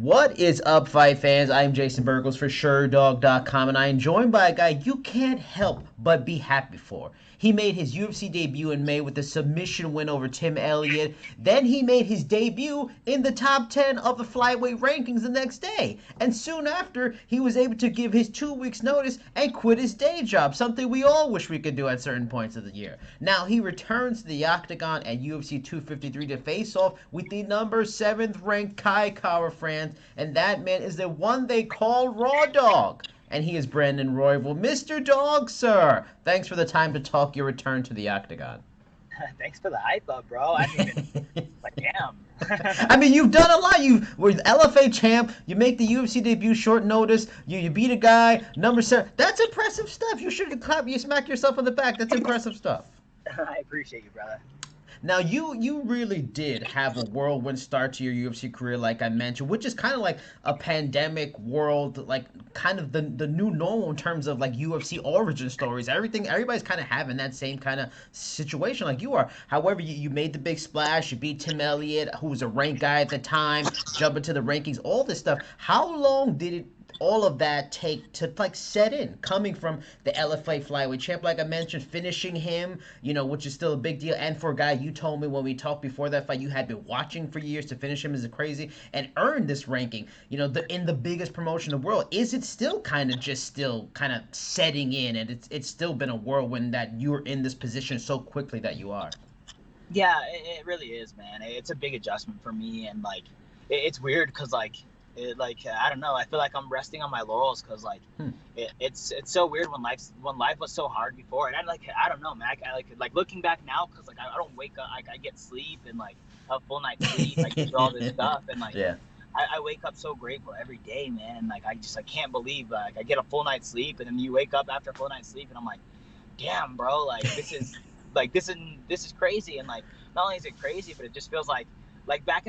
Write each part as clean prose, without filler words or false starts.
What is up, fight fans? I'm Jason Burgos for Sherdog.com, and I am joined by a guy you can't help but be happy for. He made his UFC debut in May with a submission win over Tim Elliott. Then he made his debut in the top 10 of the flyweight rankings the next day. And soon after, he was able to give his 2 weeks notice and quit his day job, something we all wish we could do at certain points of the year. Now he returns to the octagon at UFC 253 to face off with the number 7th ranked Kai Kara France, and that man is the one they call Raw Dog. And he is Brandon Royval. Mr. Dog, sir, thanks for the time to talk your return to the octagon. Thanks for the hype up, bro. I mean, like, damn. I mean, you've done a lot. You were LFA champ. You make the UFC debut short notice. You beat a guy, number 7. That's impressive stuff. You should clap. You smack yourself on the back. That's impressive stuff. I appreciate you, brother. Now, you really did have a whirlwind start to your UFC career, like I mentioned, which is kind of like a pandemic world, like kind of the new normal in terms of like UFC origin stories. Everybody's kind of having that same kind of situation like you are. However, you made the big splash. You beat Tim Elliott, who was a ranked guy at the time, jump into the rankings, all this stuff. How long did all of that take to like set in, coming from the LFA flyweight champ, like I mentioned, finishing him, which is still a big deal, and for a guy you told me when we talked before that fight you had been watching for years to finish him is crazy, and earn this ranking, in the biggest promotion in the world. Is it still kind of setting in, and it's still been a whirlwind that you're in this position so quickly that you are? Yeah, it really is, man. It's a big adjustment for me, and like it's weird because I don't know. I feel like I'm resting on my laurels because it's so weird when life was so hard before, and I don't know, man. I like looking back now because I don't wake up. I get sleep and like a full night's sleep. I do all this stuff and Yeah. I wake up so grateful every day, man. And like I can't believe I get a full night's sleep and then you wake up after a full night's sleep and I'm like, damn, bro, this is crazy. And like not only is it crazy, but it just feels like back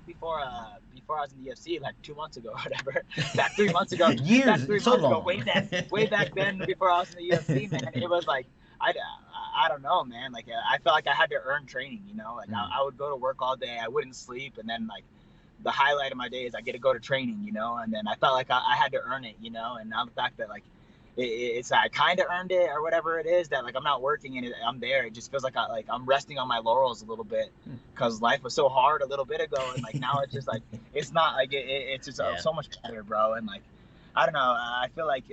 before I was in the UFC, like 2 months ago or whatever, back 3 months ago, way back then before I was in the UFC, man, it was like I don't know, man. Like I felt like I had to earn training, I would go to work all day, I wouldn't sleep, and then like the highlight of my day is I get to go to training, and then I felt like I had to earn it, and now the fact that like it's I kind of earned it or whatever it is, that like I'm not working in it, I'm there. It just feels like I'm resting on my laurels a little bit because life was so hard a little bit ago, and like now it's just like it's not like it's just so much better, bro. And like I don't know, I feel like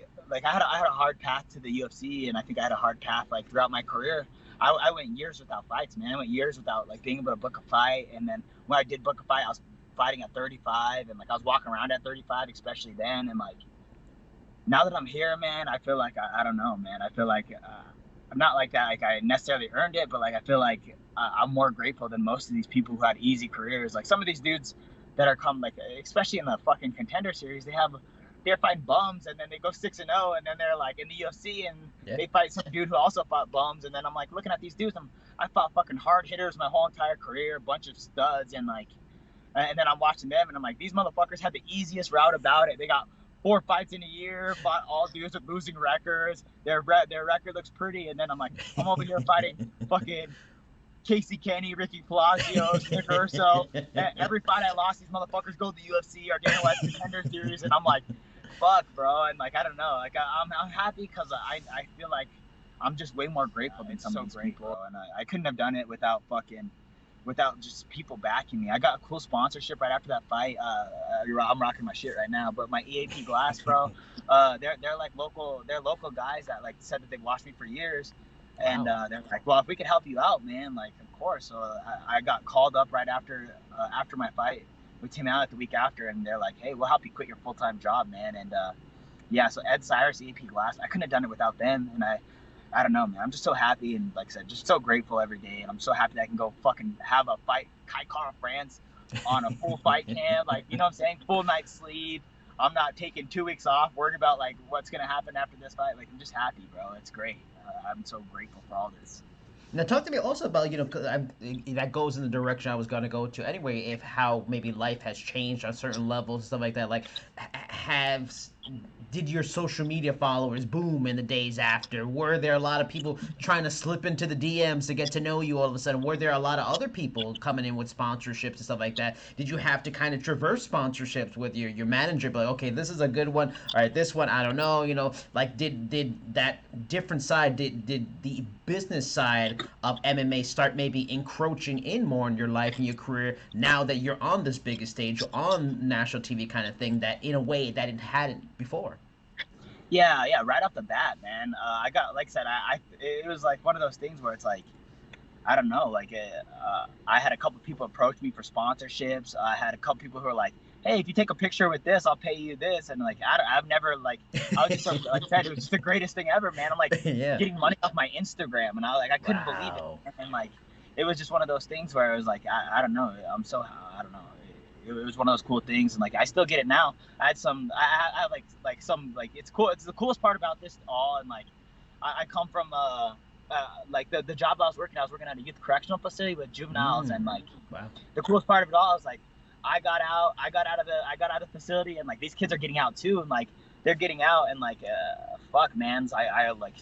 I had a hard path to the UFC, and I think I had a hard path like throughout my career. I went years without fights, man. I went years without like being able to book a fight, and then when I did book a fight, I was fighting at 35, and like I was walking around at 35, especially then, and like. Now that I'm here, man, I feel like I don't know, man. I feel like I'm not like that. Like I necessarily earned it, but like I feel like I'm more grateful than most of these people who had easy careers. Like some of these dudes that are like, especially in the fucking Contender Series, they're fighting bums, and then they go 6-0, and then they're like in the UFC, and they fight some dude who also fought bums, and then I'm like looking at these dudes. I fought fucking hard hitters my whole entire career, a bunch of studs, and then I'm watching them, and I'm like, these motherfuckers had the easiest route about it. They got 4 fights in a year, fought all dudes with losing records. Their record looks pretty, and then I'm over here fighting fucking Casey Kenny, Ricky Palacio, Nick Urso. Every fight I lost, these motherfuckers go to the UFC or Dana White's Contender Series, and I'm like, fuck, bro. And like I don't know, like I'm happy because I feel like I'm just way more grateful than some of these people, and I couldn't have done it without just people backing me. I got a cool sponsorship right after that fight. I'm rocking my shit right now, but my EAP glass, bro, they're local guys that like said that they've watched me for years, and they're like, well, if we could help you out, man, like of course. So I got called up right after my fight with Tim Allen the week after, and they're like, hey, we'll help you quit your full-time job, man. And so Ed Cyrus, EAP glass, I couldn't have done it without them, and I don't know, man. I'm just so happy and, like I said, just so grateful every day. And I'm so happy that I can go fucking have a fight, Kai Kara France, on a full fight camp. Like, you know what I'm saying? Full night's sleep. I'm not taking 2 weeks off, worried about, like, what's going to happen after this fight. Like, I'm just happy, bro. It's great. I'm so grateful for all this. Now, talk to me also about, that goes in the direction I was going to go to anyway, if how maybe life has changed on certain levels, stuff like that. Like, did your social media followers boom in the days after? Were there a lot of people trying to slip into the DMs to get to know you all of a sudden? Were there a lot of other people coming in with sponsorships and stuff like that? Did you have to kind of traverse sponsorships with your manager? Be like, okay, this is a good one. All right, this one, I don't know. Like did that different side, did the business side of MMA start maybe encroaching in more in your life and your career now that you're on this biggest stage, on national TV kind of thing, that in a way that it hadn't before? Yeah, right off the bat, man. I got, like I said, it was like one of those things where it's like, I don't know, like I had a couple people approach me for sponsorships. I had a couple people who were like, "Hey, if you take a picture with this, I'll pay you this." And like, I've never like, I was just so, like I said, it was just the greatest thing ever, man. I'm like Yeah. getting money off my Instagram, and I couldn't believe it. Wow. And like, it was just one of those things where I was like, I don't know, I don't know. It was one of those cool things, and like I still get it now. I had some, I have like some like it's cool. It's the coolest part about this all, and like I come from like the job I was working at a youth correctional facility with juveniles, and like Wow. the coolest part of it all is like I got out of the facility, and like these kids are getting out too, and like they're getting out, and like fuck, man, I like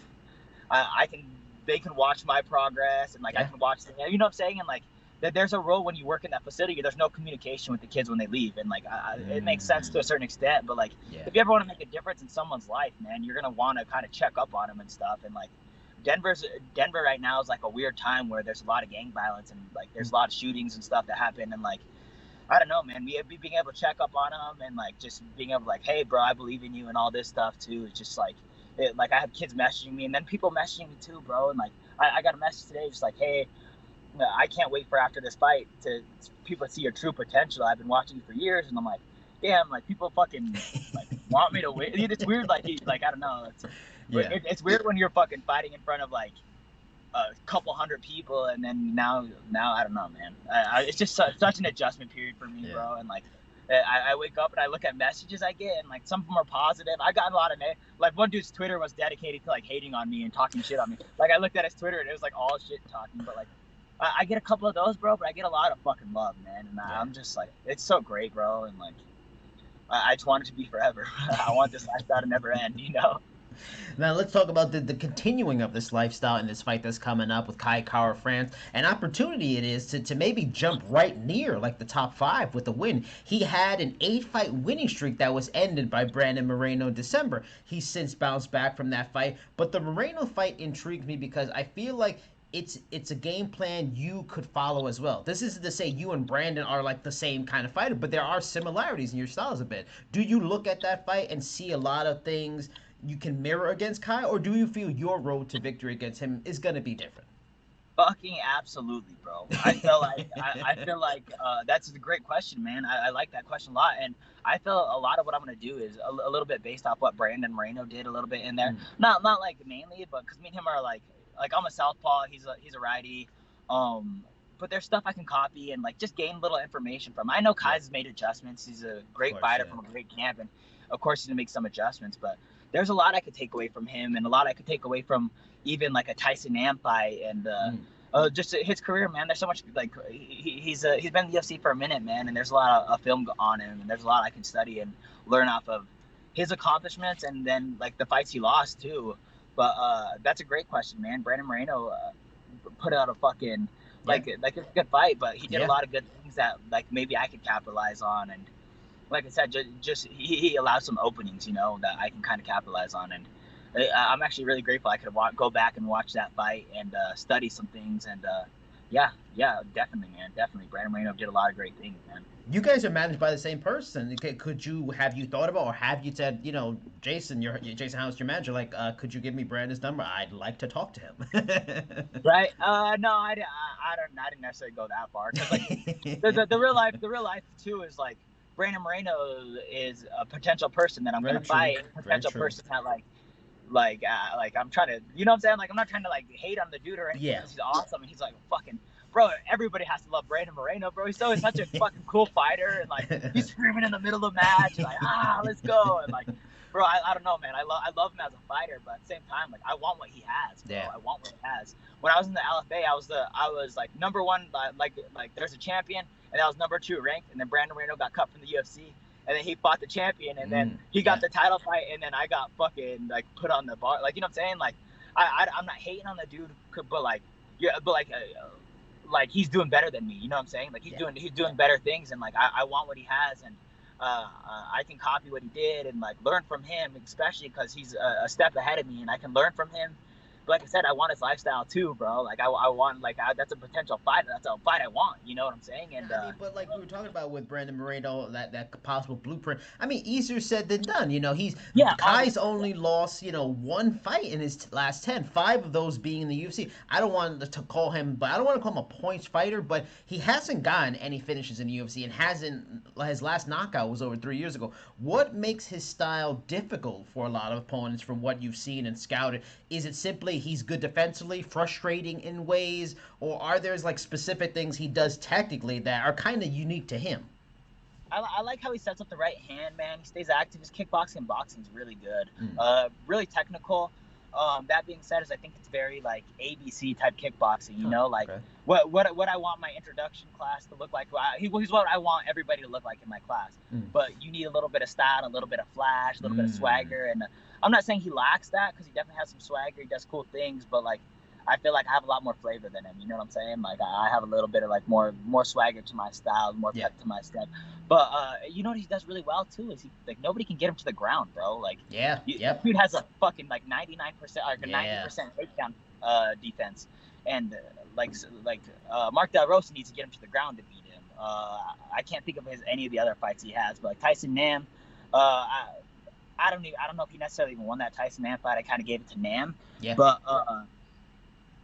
I can they can watch my progress, and like I Yeah. can watch them, you know what I'm saying, and like that there's a role when you work in that facility. There's no communication with the kids when they leave, and like it makes sense to a certain extent, but like Yeah. if you ever want to make a difference in someone's life, man, you're gonna want to kind of check up on them and stuff, and like Denver right now is like a weird time where there's a lot of gang violence, and like there's a lot of shootings and stuff that happen, and like I don't know, man, being able to check up on them, and like just being able to like, hey bro, I believe in you and all this stuff too. It's just like like I have kids messaging me, and then people messaging me too, bro, and like I got a message today just like, hey, I can't wait for after this fight to people to see your true potential. I've been watching you for years, and I'm like, damn, like people fucking like want me to win. It's weird, like I don't know. Yeah. It's weird when you're fucking fighting in front of like a couple hundred people, and then now I don't know, man. It's just such an adjustment period for me, Yeah. bro. And like I wake up and I look at messages I get, and like some of them are positive. I got a lot of like one dude's Twitter was dedicated to like hating on me and talking shit on me. Like I looked at his Twitter and it was like all shit talking, but like I get a couple of those, bro, but I get a lot of fucking love, man. And Yeah. I'm just like, it's so great, bro. And like, I just want it to be forever. I want this lifestyle to never end, you know? Now let's talk about the continuing of this lifestyle in this fight that's coming up with Kai Kara France. An opportunity it is to maybe jump right near like the top five with the win. He had an 8-fight winning streak that was ended by Brandon Moreno in December. He's since bounced back from that fight, but the Moreno fight intrigues me because I feel like it's a game plan you could follow as well. This isn't to say you and Brandon are like the same kind of fighter, but there are similarities in your styles a bit. Do you look at that fight and see a lot of things you can mirror against Kai, or do you feel your road to victory against him is gonna be different? Fucking absolutely, bro. I feel like that's a great question, man. I like that question a lot, and I feel a lot of what I'm gonna do is a little bit based off what Brandon Moreno did a little bit in there. Not like mainly, but because me and him are like I'm a southpaw, he's a righty, but there's stuff I can copy and like just gain little information from. I know Kai's made adjustments. He's a great course, fighter yeah. from a great camp, and of course he's gonna make some adjustments, but there's a lot I could take away from him, and a lot I could take away from even like a Tyson Nam fight, and just his career, man. There's so much like he's been in the UFC for a minute, man, and there's a lot of film on him, and there's a lot I can study and learn off of his accomplishments, and then like the fights he lost too. But that's a great question, man. Brandon Moreno put out a fucking like it's a good fight, but he did a lot of good things that like maybe I could capitalize on, and like I said, just he allowed some openings, you know, that I can kind of capitalize on, and I'm actually really grateful I could go back and watch that fight and study some things, and yeah, definitely, man, definitely. Brandon Moreno did a lot of great things, man. You guys are managed by the same person. Have you thought about, or have you said, Jason, Jason House, your manager, like, could you give me Brandon's number? I'd like to talk to him. Right? No, I didn't necessarily go that far. 'Cause, like, the real life too is like Brandon Moreno is a potential person that I'm Very gonna true. fight, a Very potential true. person that like I'm trying to, you know what I'm saying? Like I'm not trying to like hate on the dude or anything. Yeah. Because he's awesome, and he's like fucking bro. Everybody has to love Brandon Moreno, bro. He's such a fucking cool fighter, and like he's screaming in the middle of the match, and like let's go, and like bro, I don't know, man. I love him as a fighter, but at the same time, like I want what he has, bro. Yeah. I want what he has. When I was in the LFA, I was like number one, like there's a champion, and I was number 2 ranked, and then Brandon Moreno got cut from the UFC. and then he fought the champion, and then he Yeah. got the title fight, and then I got fucking like put on the bar. Like, you know what I'm saying? Like, I'm not hating on the dude, but like, yeah, but like he's doing better than me. You know what I'm saying? Like, he's doing better things, and like I want what he has, and I can copy what he did and like learn from him, especially because he's a step ahead of me, and I can learn from him. But like I said, I want his lifestyle too, bro. Like I want like that's a potential fight. That's a fight I want. You know what I'm saying? Yeah, And I mean, but like we were talking about with Brandon Moreno, that possible blueprint. I mean, easier said than done. You know, yeah, Kai's obviously, only lost, one fight in his last 10, 5 of those being in the UFC. I don't want to call him, but I don't want to call him a points fighter, but he hasn't gotten any finishes in the UFC and hasn't. His last knockout was over 3 years ago. What makes his style difficult for a lot of opponents from what you've seen and scouted? Is it simply he's good defensively, frustrating in ways, or are there like specific things he does technically that are kind of unique to him? I like how he sets up the right hand, man. He stays active. His kickboxing and boxing is really good. Mm. Really technical. That being said, is I think it's very like ABC type kickboxing. You Huh, know, like okay. what I want my introduction class to look like. He's what I want everybody to look like in my class. Mm. But you need a little bit of style, a little bit of flash, a little bit of swagger. And I'm not saying he lacks that, because he definitely has some swagger. He does cool things, but like, I feel like I have a lot more flavor than him. You know what I'm saying? Like, I have a little bit of like more swagger to my style, more pep to my step. But you know what he does really well too is he, like, nobody can get him to the ground, bro. Like, Yep. dude has a fucking like 99% or 90% takedown defense, and Mark Del Rosa needs to get him to the ground to beat him. I can't think of any of the other fights he has, but like Tyson Nam, I don't know if he necessarily even won that Tyson Nam fight. I kind of gave it to Nam, but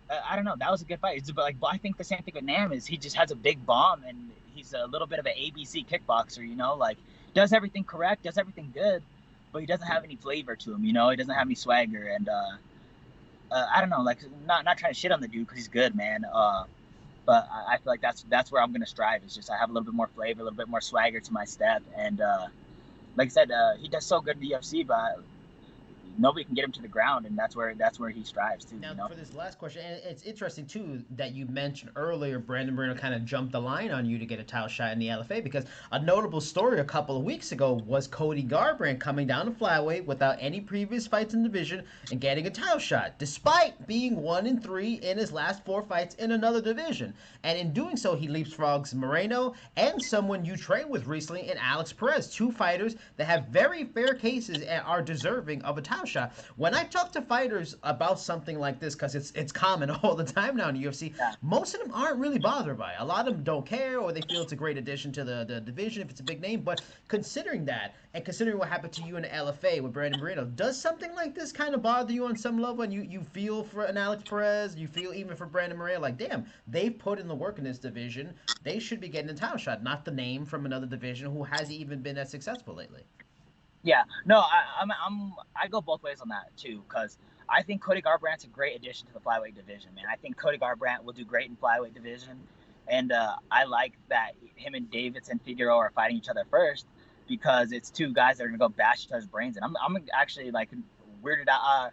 I don't know. That was a good fight. But I think the same thing with Nam is he just has a big bomb, and he's a little bit of an ABC kickboxer. You know, like, does everything correct, does everything good, but he doesn't have any flavor to him. You know, he doesn't have any swagger, and I don't know. Like, not trying to shit on the dude because he's good, man. But I feel like that's where I'm gonna strive. Is just I have a little bit more flavor, a little bit more swagger to my step, and like I said, he does so good in the UFC, but nobody can get him to the ground, and that's where he strives too. Now, You know? for this last question, and it's interesting too that you mentioned earlier, Brandon Moreno kind of jumped the line on you to get a title shot in the LFA, because a notable story a couple of weeks ago was Cody Garbrandt coming down to flyweight without any previous fights in the division and getting a title shot, despite being 1-3 in his last 4 fights in another division. And in doing so, he leapfrogs Moreno and someone you trained with recently in Alex Perez, 2 fighters that have very fair cases and are deserving of a title shot. When I talk to fighters about something like this, because it's common all the time now in the UFC, most of them aren't really bothered by it. A lot of them don't care, or they feel it's a great addition to the division if it's a big name. But considering that, and considering what happened to you in the LFA with Brandon Moreno, does something like this kind of bother you on some level? And you feel for an Alex Perez, you feel even for Brandon Moreno, like, damn, they've put in the work in this division. They should be getting a title shot, not the name from another division who hasn't even been as successful lately. Yeah, no, I go both ways on that too, because I think Cody Garbrandt's a great addition to the flyweight division, man. I think Cody Garbrandt will do great in flyweight division, and I like that him and Davidson Figueroa are fighting each other first, because it's 2 guys that are gonna go bash each other's brains, and I'm actually like weirded out.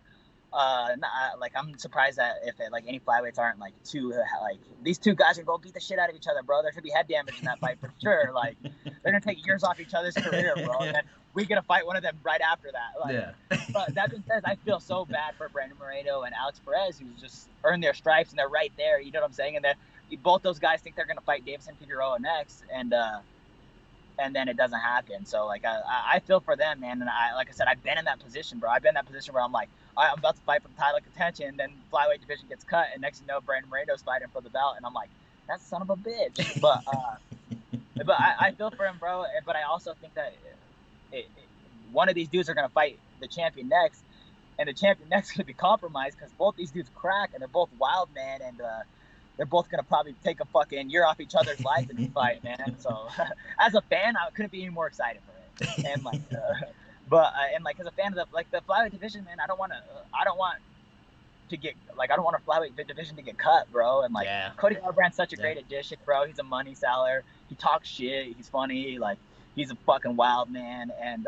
Like, I'm surprised that if like any flyweights aren't like 2 like these 2 guys are gonna beat the shit out of each other, bro. There should be head damage in that fight for sure. Like, they're gonna take years off each other's career, bro. And then we gonna fight one of them right after that. Like, but that being said, I feel so bad for Brandon Moreno and Alex Perez, who's just earned their stripes and they're right there. You know what I'm saying? And then both those guys think they're gonna fight Davidson Figueroa next, and then it doesn't happen. So like, I feel for them, man. And like I said, I've been in that position, bro. I've been in that position where I'm like, all right, I'm about to fight for the title contention, then flyweight division gets cut, and next thing you know, Brandon Moreno's fighting for the belt, and I'm like, that son of a bitch. But I feel for him, bro. But I also think that one of these dudes are gonna fight the champion next, and the champion next is gonna be compromised, because both these dudes crack, and they're both wild, man, and they're both gonna probably take a fucking year off each other's life in this fight, man. So as a fan, I couldn't be any more excited for it. And like, and like, as a fan of the flyweight division, man, I don't want to get like, I don't want a flyweight division to get cut, bro. And like, Cody Garbrandt's such a great addition, bro. He's a money seller. He talks shit. He's funny. Like, he's a fucking wild man. And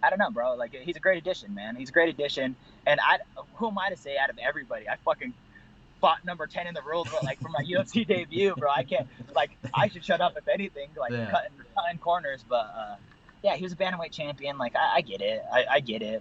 I don't know, bro. Like, he's a great addition, man. He's a great addition. And who am I to say out of everybody? I fucking fought number 10 in the world, but like, for my UFC debut, bro. I can't, like, I should shut up if anything, like, cutting corners. But Yeah, he was a bantamweight champion. Like I get it. I get it.